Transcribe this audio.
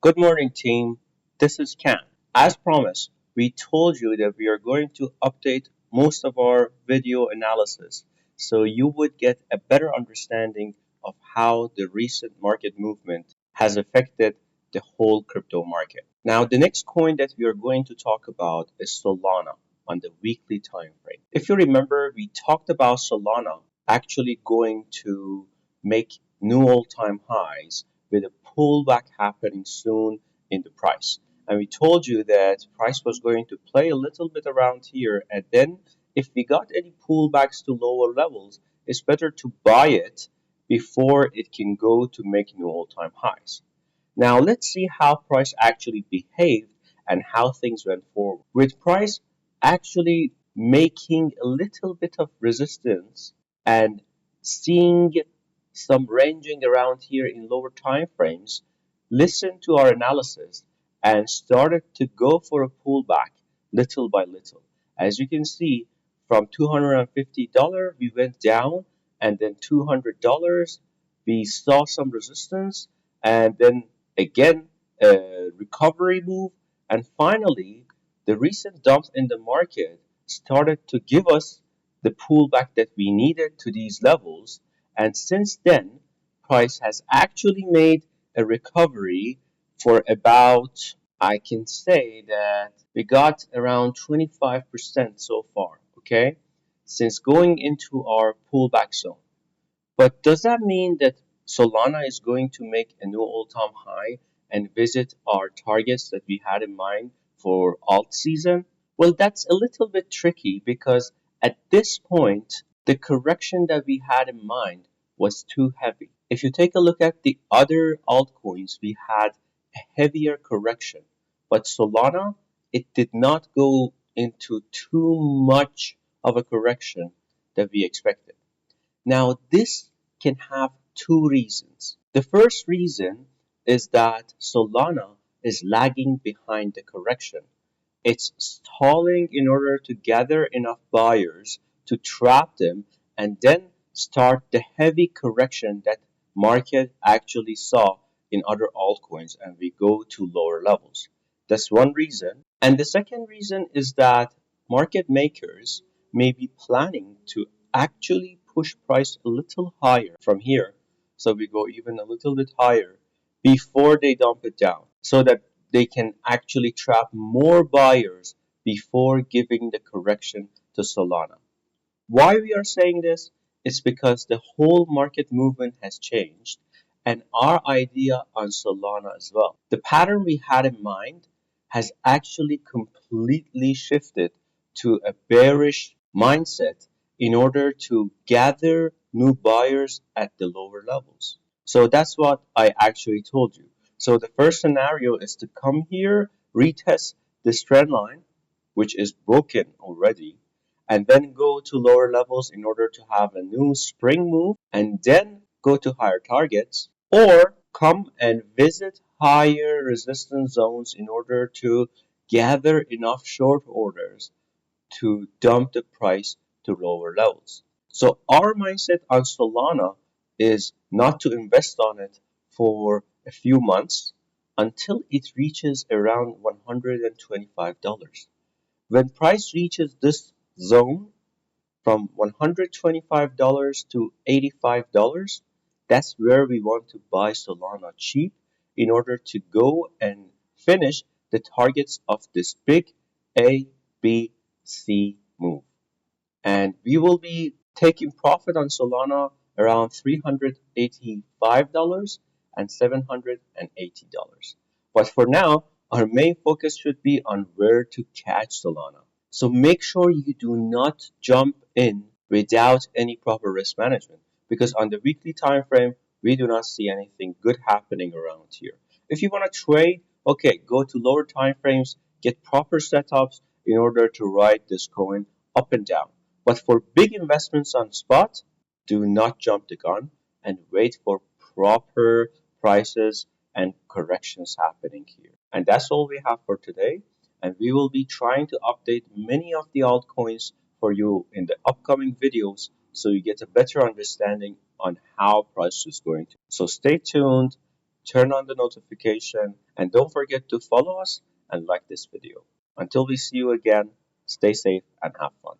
Good morning, team. This is Ken. As promised, we told you that we are going to update most of our video analysis so you would get a better understanding of how the recent market movement has affected the whole crypto market. Now, the next coin that we are going to talk about is Solana on the weekly time frame. If you remember, we talked about Solana actually going to make new all-time highs with a pullback happening soon in the price. And we told you that price was going to play a little bit around here, and then if we got any pullbacks to lower levels, it's better to buy it before it can go to make new all-time highs. Now let's see how price actually behaved and how things went forward. With price actually making a little bit of resistance and seeing some ranging around here in lower time frames, listened to our analysis and started to go for a pullback little by little. As you can see, from $250 we went down, and then $200 we saw some resistance, and then again a recovery move, and finally the recent dump in the market started to give us the pullback that we needed to these levels. And since then, price has actually made a recovery for about, I can say that we got around 25% so far, okay, since going into our pullback zone. But does that mean that Solana is going to make a new all-time high and visit our targets that we had in mind for alt season? Well, that's a little bit tricky because at this point, the correction that we had in mind was too heavy. If you take a look at the other altcoins, we had a heavier correction, but Solana, it did not go into too much of a correction that we expected. Now, this can have two reasons. The first reason is that Solana is lagging behind the correction. It's stalling in order to gather enough buyers to trap them and then start the heavy correction that market actually saw in other altcoins, and we go to lower levels. That's one reason. And the second reason is that market makers may be planning to actually push price a little higher from here. So we go even a little bit higher before they dump it down so that they can actually trap more buyers before giving the correction to Solana. Why we are saying this is because the whole market movement has changed and our idea on Solana as well. The pattern we had in mind has actually completely shifted to a bearish mindset in order to gather new buyers at the lower levels. So that's what I actually told you. So the first scenario is to come here, retest this trend line, which is broken already, and then go to lower levels in order to have a new spring move, and then go to higher targets, or come and visit higher resistance zones in order to gather enough short orders to dump the price to lower levels. So our mindset on Solana is not to invest on it for a few months until it reaches around $125. When price reaches this zone from $125 to $85, that's where we want to buy Solana cheap in order to go and finish the targets of this big A, B, C move. And we will be taking profit on Solana around $385 and $780. But for now, our main focus should be on where to catch Solana. So make sure you do not jump in without any proper risk management, because on the weekly time frame, we do not see anything good happening around here. If you want to trade, okay, go to lower time frames, get proper setups in order to ride this coin up and down. But for big investments on spot, do not jump the gun and wait for proper prices and corrections happening here. And that's all we have for today. And we will be trying to update many of the altcoins for you in the upcoming videos so you get a better understanding on how price is going to. So stay tuned turn on the notification, and don't forget to follow us and like this video. Until we see you again, stay safe and have fun.